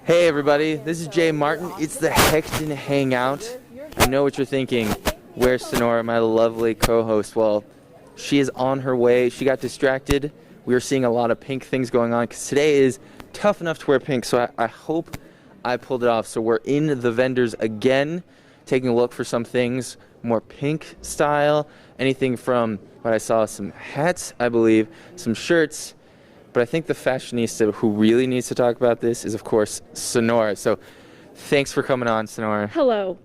Hey everybody, this is Jay Martin. It's the Haechten Hangout. I know what you're thinking. Where's Senora, my lovely co-host? Well, she is on her way. She got distracted. We are seeing a lot of pink things going on because today is tough enough to wear pink, so I hope I pulled it off. So we're in the vendors again, taking a look for some things more pink style. Anything from what I saw, some hats, I believe, some shirts. But I think the fashionista who really needs to talk about this is, of course, Senora. So thanks for coming on, Senora. Hello.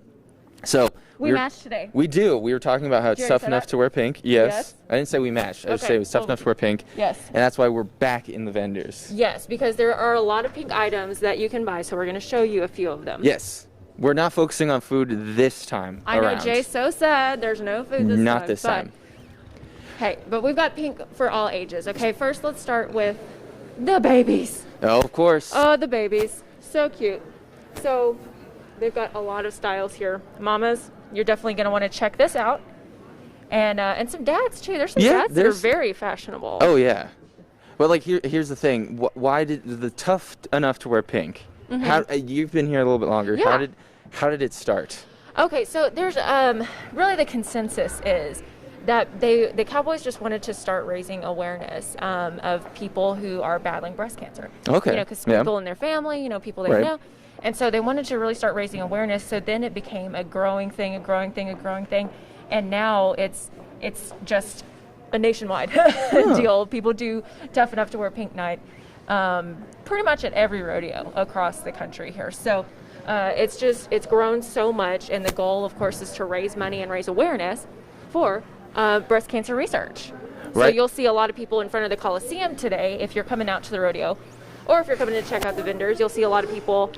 So we matched today. We do. We were talking about how it's tough enough to wear pink. Yes. I didn't say we matched. I just said it was tough enough to wear pink. Yes. And that's why we're back in the vendors. Yes, because there are a lot of pink items that you can buy, so we're going to show you a few of them. Yes. We're not focusing on food this time I know Jay's so sad there's no food this time. Not this time. Hey, but we've got pink for all ages. Okay, first let's start with the babies. Oh, of course. Oh, the babies. So cute. So they've got a lot of styles here. Mamas, you're definitely going to want to check this out. And some dads, too. There's some dads that are very fashionable. Oh, yeah. But, like, here's the thing. Why did the tough enough to wear pink? Mm-hmm. How you've been here a little bit longer. Yeah. How did it start? Okay, so there's really the consensus is that the Cowboys just wanted to start raising awareness of people who are battling breast cancer. Okay. You know, because people in their family, people they know. And so they wanted to really start raising awareness. So then it became a growing thing. And now it's just a nationwide deal. People do Tough Enough to Wear Pink Night pretty much at every rodeo across the country here. So it's grown so much. And the goal, of course, is to raise money and raise awareness for breast cancer research. So you'll see a lot of people in front of the Coliseum today if you're coming out to the rodeo, or if you're coming to check out the vendors, you'll see a lot of people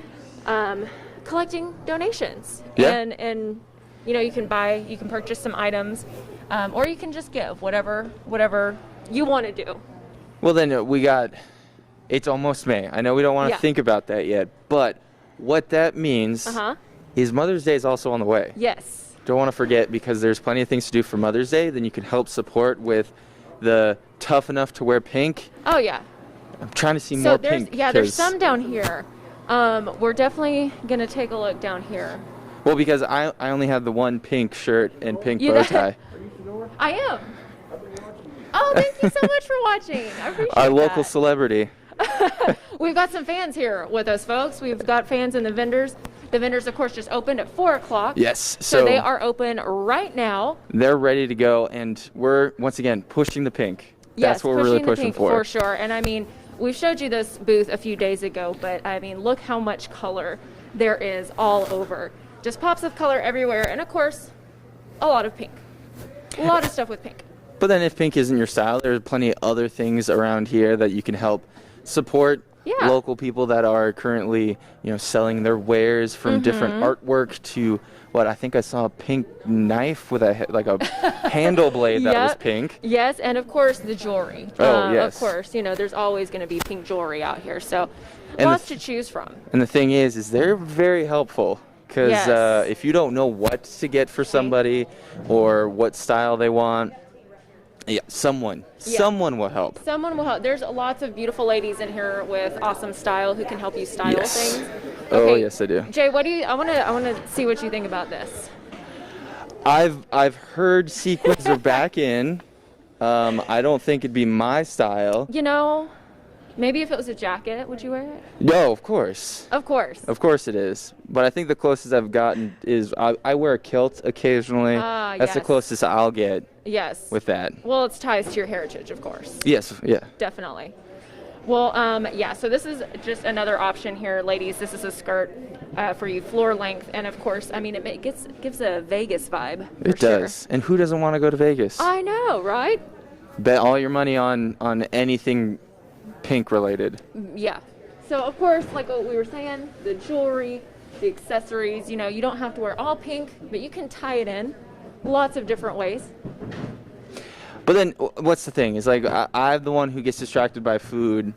collecting donations. Yeah. And you can purchase some items, or you can just give whatever you want to do. Well, then it's almost May. I know we don't want to think about that yet, but what that means is Mother's Day is also on the way. Yes. Don't want to forget, because there's plenty of things to do for Mother's Day. Then you can help support with the Tough Enough to Wear Pink. Oh, yeah. I'm trying to see more pink. Yeah, there's some down here. We're definitely going to take a look down here. Well, because I only have the one pink shirt and pink bow tie. I am. Oh, thank you so much for watching. I appreciate Our local celebrity. We've got some fans here with us, folks. We've got fans in the vendors. The vendors, of course, just opened at 4 o'clock. Yes. So they are open right now. They're ready to go, and we're, once again, pushing the pink. That's what we're really pushing for. For sure. And, I mean, we showed you this booth a few days ago, but, I mean, look how much color there is all over. Just pops of color everywhere. And, of course, a lot of pink. A lot of stuff with pink. But then if pink isn't your style, there's plenty of other things around here that you can help support. Local people that are currently, selling their wares, from different artwork to what I think I saw a pink knife with a handle blade that was pink. Yes, and of course the jewelry. Oh, yes. Of course, there's always going to be pink jewelry out here, so lots to choose from. And the thing is they're very helpful, because if you don't know what to get for somebody or what style they want, someone will help. Someone will help. There's lots of beautiful ladies in here with awesome style who can help you style things. Okay. Oh, yes, I do. Jay, I want to see what you think about this. I've heard sequins are back in. I don't think it'd be my style. Maybe if it was a jacket, would you wear it? No, of course. Of course. Of course it is. But I think the closest I've gotten is I wear a kilt occasionally. That's the closest I'll get. Yes. With that. Well, it's ties to your heritage, of course. Yes, yeah. Definitely. Well, so this is just another option here, ladies. This is a skirt for you, floor length, and of course, I mean, it gives a Vegas vibe. It does. And who doesn't want to go to Vegas? I know, right? Bet all your money on anything pink related. Yeah. So of course, like what we were saying, the jewelry, the accessories, you don't have to wear all pink, but you can tie it in lots of different ways. But then what's the thing is, like, I'm the one who gets distracted by food,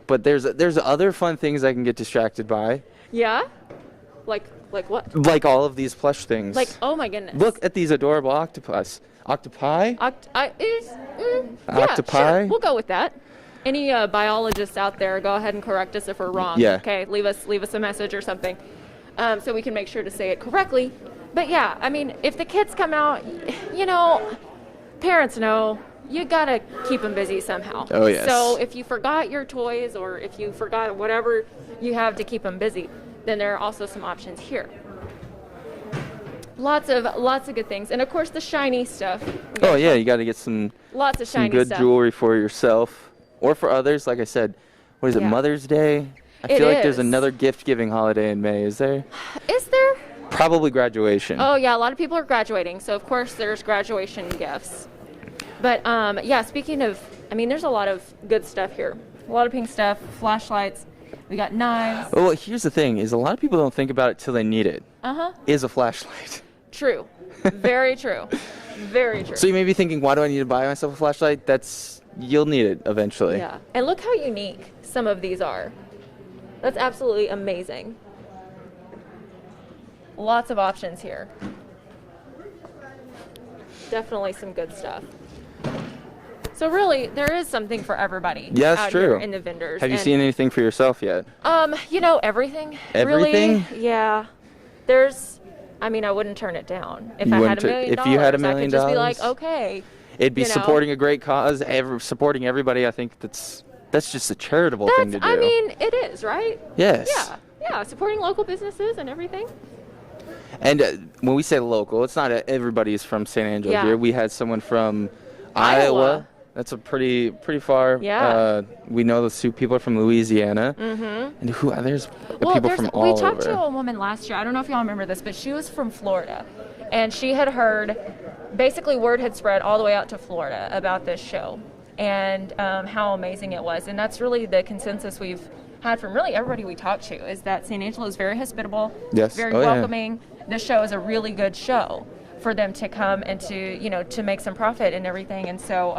but there's other fun things I can get distracted by. Yeah? Like what? Like all of these plush things. Like, oh my goodness. Look at these adorable octopi. Octopi? Octopi? Yeah, sure. We'll go with that. Any biologists out there, go ahead and correct us if we're wrong. Yeah. Okay, leave us a message or something, so we can make sure to say it correctly. But yeah, I mean, if the kids come out, you know, parents know you gotta keep them busy somehow. Oh yes. So if you forgot your toys or if you forgot whatever you have to keep them busy, then there are also some options here. Lots of good things, and of course the shiny stuff. Oh yeah, you got to get some Shiny good stuff. jewelry for yourself or for others. Like I said, what is it? Yeah. Mother's Day. I It feel like there's is. another gift-giving holiday in May. Is there? Is there? Probably graduation. Oh yeah, a lot of people are graduating, so of course there's graduation gifts. But yeah, speaking of, I mean, there's a lot of good stuff here. A lot of pink stuff, flashlights. We got knives. Well, here's the thing: is a lot of people don't think about it till they need it. Uh-huh. Is a flashlight. True. Very true. Very true. So you may be thinking, why do I need to buy myself a flashlight? You'll need it eventually. Yeah. And look how unique some of these are. That's absolutely amazing. Lots of options here. Definitely some good stuff. So really, there is something for everybody. Yeah, that's out true. Here in the vendors. Have you And, seen anything for yourself yet? you know, everything. Everything? Really. Yeah. I mean, I wouldn't turn it down. If You I had wouldn't $1 million, if you had $1 I million could just be like, okay. It'd be you know. supporting a great cause, supporting everybody. I think that's just a charitable thing to do. I mean, it is, right? Yes. Yeah. Yeah. Supporting local businesses and everything. And when we say local, it's not everybody is from San Angelo Yeah. here. We had someone from Iowa. That's a pretty far. Yeah. We know those two people are from Louisiana. Mm-hmm. And there's people from all over. We talked to a woman last year. I don't know if y'all remember this, but she was from Florida, and she had heard, basically word had spread all the way out to Florida about this show, and how amazing it was. And that's really the consensus we've had from really everybody we talked to, is that San Angelo is very hospitable, Yes. very Oh, yeah. welcoming. This show is a really good show for them to come and to make some profit and everything. And so,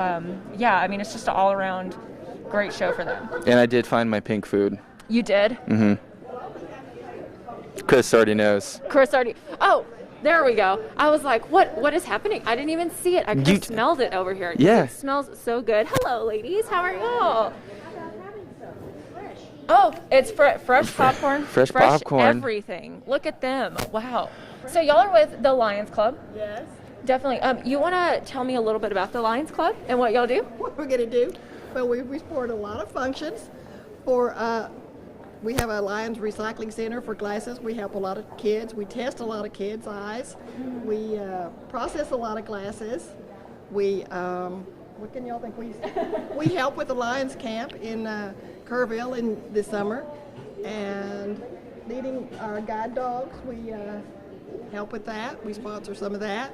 yeah, I mean, it's just an all-around great show for them. And I did find my pink food. You did? Mm-hmm. Chris already knows. Chris already. Oh, there we go. I was like, what is happening? I didn't even see it. I just smelled it over here. Yeah. It smells so good. Hello, ladies. How are y'all? Oh, it's fresh popcorn. Fresh popcorn. Everything. Look at them. Wow. So y'all are with the Lions Club? Yes. Definitely. You want to tell me a little bit about the Lions Club and what y'all do? What we're going to do? Well, we support a lot of functions. We have a Lions Recycling Center for glasses. We help a lot of kids. We test a lot of kids' eyes. We process a lot of glasses. What can y'all think? We help with the Lions Camp in Kerrville in the summer, and leading our guide dogs. We help with that. We sponsor some of that.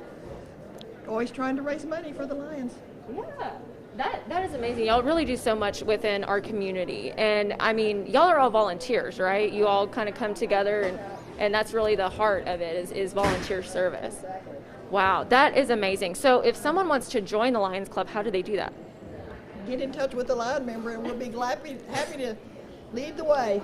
Always trying to raise money for the Lions. Yeah. That is amazing. Y'all really do so much within our community. And I mean, y'all are all volunteers, right? You all kind of come together, and that's really the heart of it is volunteer service. Wow, that is amazing. So if someone wants to join the Lions Club, how do they do that? Get in touch with the Lion member, and we'll be happy to lead the way.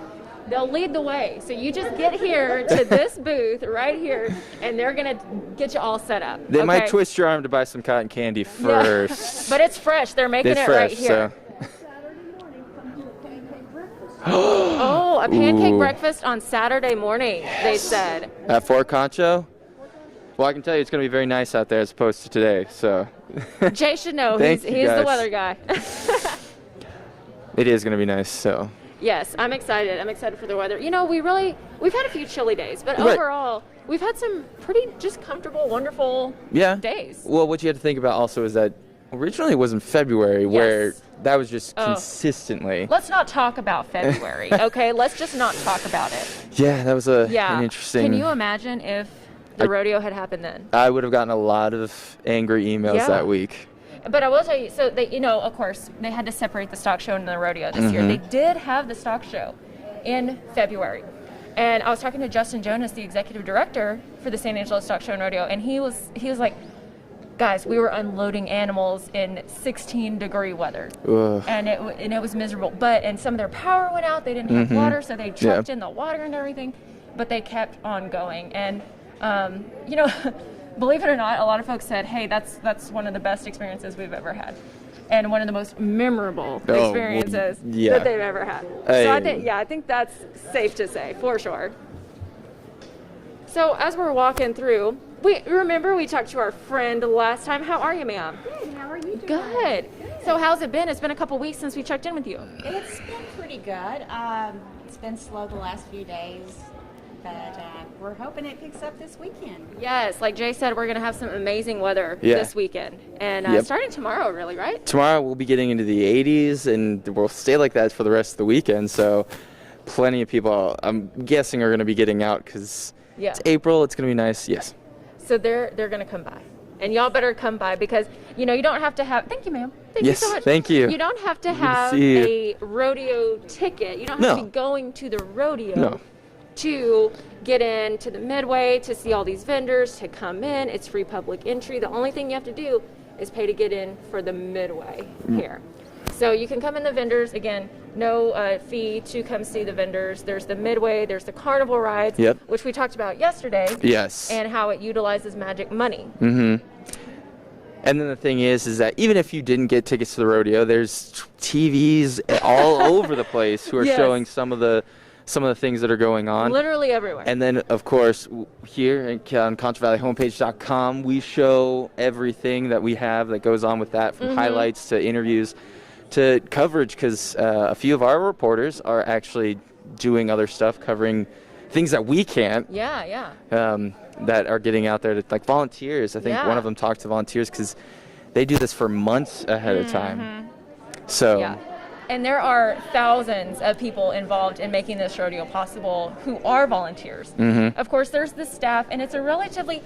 They'll lead the way. So you just get here to this booth right here, and they're going to get you all set up. They might okay? twist your arm to buy some cotton candy first. But it's fresh. They're making It's it fresh, right here. so. Oh, a pancake Ooh. breakfast on Saturday morning, they said. At Fort Concho? Well, I can tell you it's going to be very nice out there as opposed to today, so. Jay should know. Thank He's you, the guys. weather guy. It is going to be nice, so. Yes, I'm excited. I'm excited for the weather. You know, we've had a few chilly days, but Right. overall, we've had some pretty just comfortable, wonderful Yeah. days. Well, what you have to think about also is that originally it was in February where Yes. that was just Oh. consistently. Let's not talk about February, okay? Let's just not talk about it. Yeah, that was Yeah. an interesting. Can you imagine if the rodeo had happened then? I would have gotten a lot of angry emails Yeah. that week. But I will tell you, so they, of course, they had to separate the stock show and the rodeo this Mm-hmm. year. They did have the stock show in February. And I was talking to Justin Jonas, the executive director for the San Angelo Stock Show and Rodeo, and he was like, guys, we were unloading animals in 16-degree weather. Ugh. And it was miserable. And some of their power went out. They didn't have water, so they trucked in the water and everything. But they kept on going. And, believe it or not, a lot of folks said, hey, that's one of the best experiences we've ever had. and one of the most memorable experiences yeah. that they've ever had. So I think that's safe to say, for sure. So as we're walking through, remember we talked to our friend last time. How are you, ma'am? Good. How are you doing? Good. So how's it been? It's been a couple weeks since we checked in with you. It's been pretty good. It's been slow the last few days, but we're hoping it picks up this weekend. Yes, like Jay said, we're going to have some amazing weather this weekend. And starting tomorrow, really, right? Tomorrow we'll be getting into the 80s, and we'll stay like that for the rest of the weekend. So plenty of people, I'm guessing, are going to be getting out because it's April. It's going to be nice. Yes. So they're going to come by. And y'all better come by because, you don't have to have... Thank you, ma'am. Thank you so much. Thank you. You don't have to have a rodeo ticket. You don't have to be going to the rodeo to get into the Midway, to see all these vendors, to come in. It's free public entry. The only thing you have to do is pay to get in for the Midway here. So you can come in the vendors. Again, no fee to come see the vendors. There's the Midway. There's the carnival rides, which we talked about yesterday. Yes. And how it utilizes magic money. Mm-hmm. And then the thing is that even if you didn't get tickets to the rodeo, there's TVs all over the place who are showing some of the things that are going on. Literally everywhere. And then, of course, here on ConchoValleyHomepage.com, we show everything that we have that goes on with that, from highlights to interviews to coverage, because a few of our reporters are actually doing other stuff, covering things that we can't. That are getting out there to, like, volunteers. I think one of them talked to volunteers because they do this for months ahead of time. So. And there are thousands of people involved in making this rodeo possible who are volunteers. Of course, there's the staff, and it's a relatively,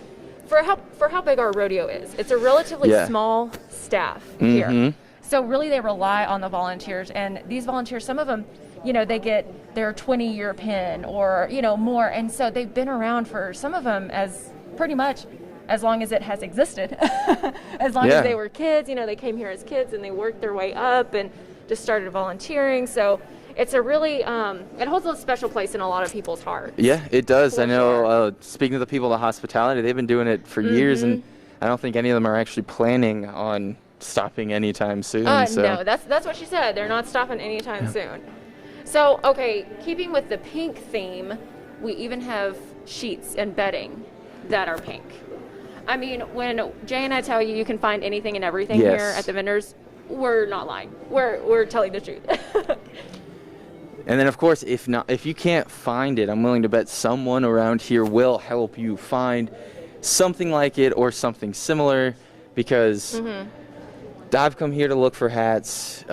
for how big our rodeo is, it's a relatively small staff here. So really they rely on the volunteers, and these volunteers, some of them, they get their 20-year pin or, more. And so they've been around for some of them as pretty much as long as it has existed. As long as they were kids, they came here as kids and they worked their way up and just started volunteering. So it's a really, it holds a special place in a lot of people's hearts. Yeah, it does. I know, speaking to the people in the hospitality, they've been doing it for years, and I don't think any of them are actually planning on stopping anytime soon. No, that's what she said. They're not stopping anytime soon. So, okay, keeping with the pink theme, we even have sheets and bedding that are pink. I mean, when Jay and I tell you can find anything and everything here at the vendors, we're not lying. We're telling the truth. And then, of course, if you can't find it, I'm willing to bet someone around here will help you find something like it or something similar, because I've come here to look for hats.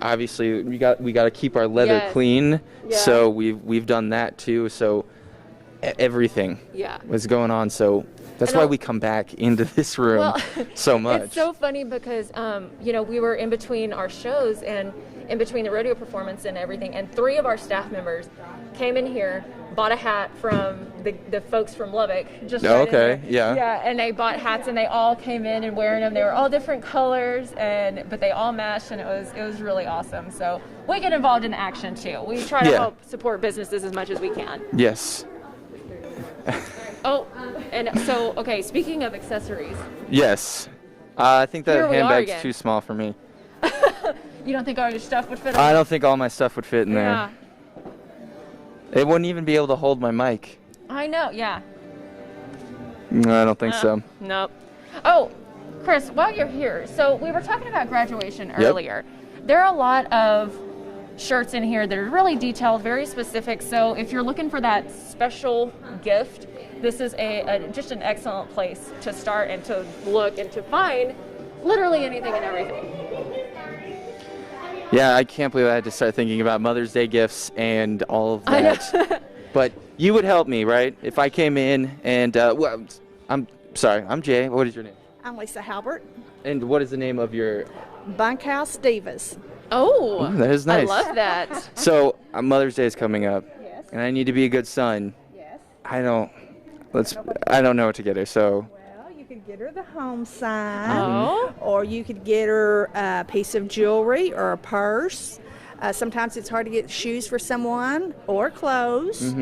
Obviously, we got to keep our leather clean, so we've done that too. So everything was going on. So that's why we come back into this room so much. It's so funny because we were in between our shows and in between the rodeo performance and everything, and 3 of our staff members came in here, bought a hat from the folks from Lubbock. And they bought hats, and they all came in and wearing them. They were all different colors, but they all matched, and it was really awesome. So we get involved in action too. We try to help support businesses as much as we can. Yes. And so, okay, speaking of accessories. Yes. I think that handbag's too small for me. You don't think all your stuff would fit in? I don't think all my stuff would fit in there. It wouldn't even be able to hold my mic. I know, No, I don't think so. Nope. Oh, Chris, while you're here, so we were talking about graduation earlier. There are a lot of shirts in here that are really detailed, very specific. So if you're looking for that special gift, this is just an excellent place to start and to look and to find literally anything and everything. Yeah, I can't believe I had to start thinking about Mother's Day gifts and all of that. But you would help me, right? If I came in and, I'm sorry, I'm Jay. What is your name? I'm Lisa Halbert. And what is the name of your? Bunkhouse Divas. Oh, that is nice. I love that. So Mother's Day is coming up. Yes. And I need to be a good son. Yes. I don't know what to get her, so. Well, you could get her the home sign, or you could get her a piece of jewelry or a purse. Sometimes it's hard to get shoes for someone or clothes.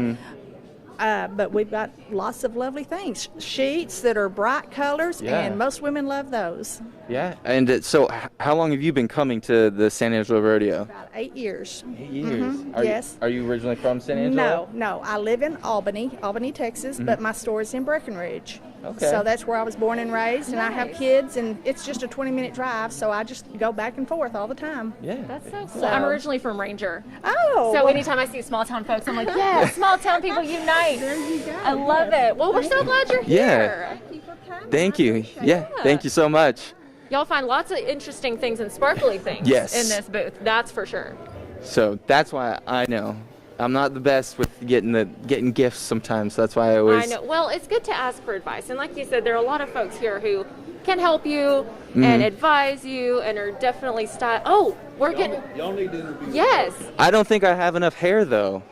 But we've got lots of lovely things. Sheets that are bright colors, and most women love those. Yeah. And so how long have you been coming to the San Angelo Rodeo? About 8 years. 8 years. Yes. Are you originally from San Angelo? No. I live in Albany, Texas, but my store is in Breckenridge. Okay. So that's where I was born and raised, and I have kids, and it's just a 20-minute drive, so I just go back and forth all the time. Yeah. That's so cool. So- I'm originally from Ranger. Oh. So well, anytime I see small town folks, I'm like, yeah, small town people unite. there you go. I love it. Well, we're so glad you're Yeah. here. Thank you for coming. Thank I you. appreciate Yeah. it. Thank you so much. Y'all find lots of interesting things and sparkly things Yes. in this booth. That's for sure. So that's why I know I'm not the best with getting gifts sometimes. So that's why I always. I know. Well, it's good to ask for advice. And like you said, there are a lot of folks here who can help you and advise you and are definitely Oh, we're getting. Y'all need to interview. Yes. I don't think I have enough hair though.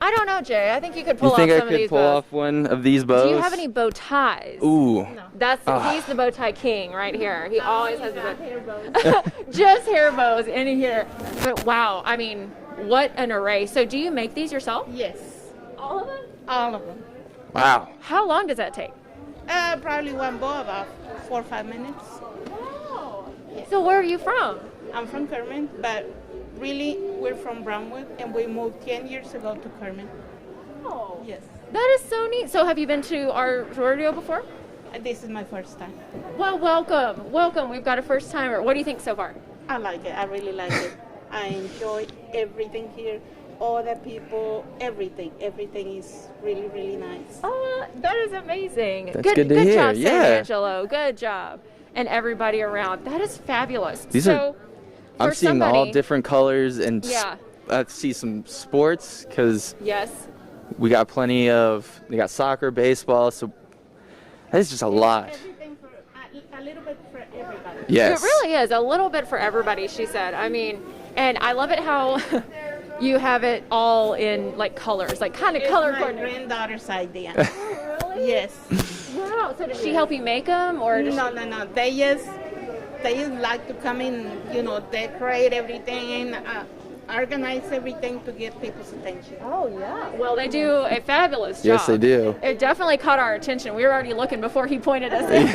I don't know, Jay. I think you could pull You think off I some of could these pull bows. off one of these bows? Do you have any bow ties? Ooh. He's the bow tie king right here. He always has the bow. Just hair bows in here. But wow, I mean, what an array. So do you make these yourself? Yes, All of them? all of them. Wow. How long does that take? Probably one bow about 4 or 5 minutes. So where are you from? I'm from Kerman, but really we're from Brownwood, and we moved 10 years ago to Kerman. Oh. Yes, That is so neat. So have you been to our rodeo before? this is my first time. Well, welcome. Welcome. We've got a first timer. What do you think so far? I like it. I really like it. I enjoy everything here. All the people, everything is really, really nice. Oh, that is amazing. That's good to good hear. job, Yeah. San Angelo. Good job. And everybody around. That is fabulous. These so, I'm for seeing all somebody- different colors and Yeah. I see some sports because Yes. we got plenty of. We got soccer, baseball. So that's just a lot. Everything for a little bit for everybody. Yes. It really is a little bit for everybody, she said. I mean, and I love it how you have it all in like colors, like kind of It's color my coordinated. granddaughter's idea. Yes. Wow. So did she help you make them, or did No. They just like to come in, decorate everything, organize everything to get people's attention. Oh yeah. Well, they do a fabulous job. Yes, they do. It definitely caught our attention. We were already looking before he pointed us in.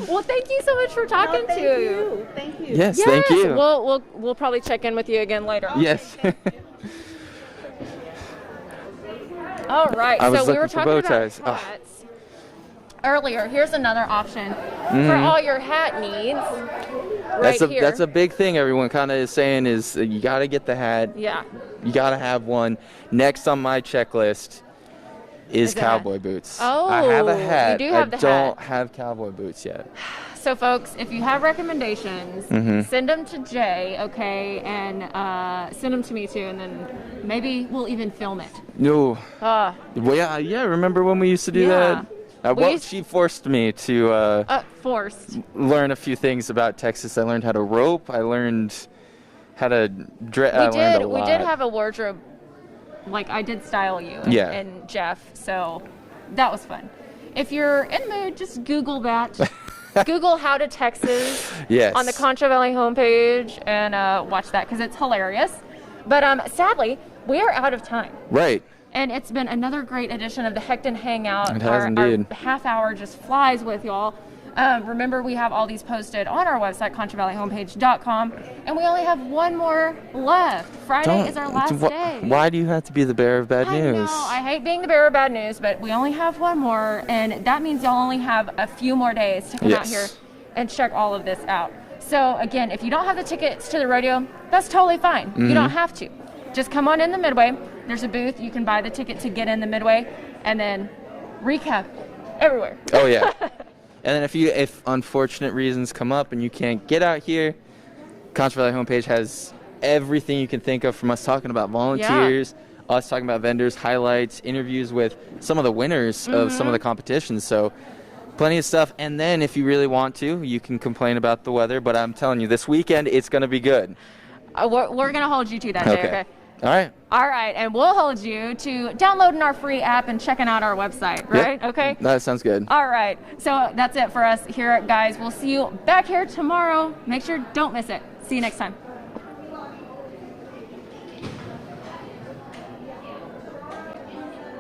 Well, thank you so much for talking Thank to you. Thank you. Yes. Thank you. We'll probably check in with you again later. Yes. All right. I was So we were looking for talking bow about ties. Oh. hats earlier. Here's another option for all your hat needs. Right here. That's a big thing. Everyone kind of is saying is you got to get the hat. Yeah. You got to have one. Next on my checklist is a hat. cowboy boots. Oh, I have a you hat. do have I the don't hat. have cowboy boots yet. So, folks, if you have recommendations, send them to Jay, okay, and send them to me too, and then maybe we'll even film it. No. Uh, Well, yeah. Remember when we used to do Yeah. that? We Well, used- she forced me to forced. learn a few things about Texas. I learned how to rope. I learned how to dress. I We learned did. a We lot. did have a wardrobe. Like I did style you and, Yeah. and Jeff, so that was fun. If you're in the mood, just Google that. Google how to Texas Yes. on the Concho Valley homepage and watch that because it's hilarious. But sadly, we are out of time. Right. And it's been another great edition of the Haechten Hangout. It has indeed. Our half hour just flies with y'all. Remember, we have all these posted on our website, ConchoValleyHomepage.com, and we only have one more left. Friday is our last day. Why do you have to be the bearer of bad I news? know, I hate being the bearer of bad news, but we only have one more, and that means y'all only have a few more days to come out Yes. here and check all of this out. So again, if you don't have the tickets to the rodeo, that's totally fine. You don't have to. Just come on in the Midway. There's a booth. You can buy the ticket to get in the Midway, and then recap everywhere. Oh yeah. And then if unfortunate reasons come up and you can't get out here, Concho Valley homepage has everything you can think of from us talking about volunteers, us talking about vendors, highlights, interviews with some of the winners of some of the competitions. So plenty of stuff. And then if you really want to, you can complain about the weather. But I'm telling you, this weekend it's going to be good. We're going to hold you to that day, okay? All right. All right, and we'll hold you to downloading our free app and checking out our website, right? Yep. Okay? That sounds good. All right, so that's it for us here, guys. We'll see you back here tomorrow. Make sure don't miss it. See you next time.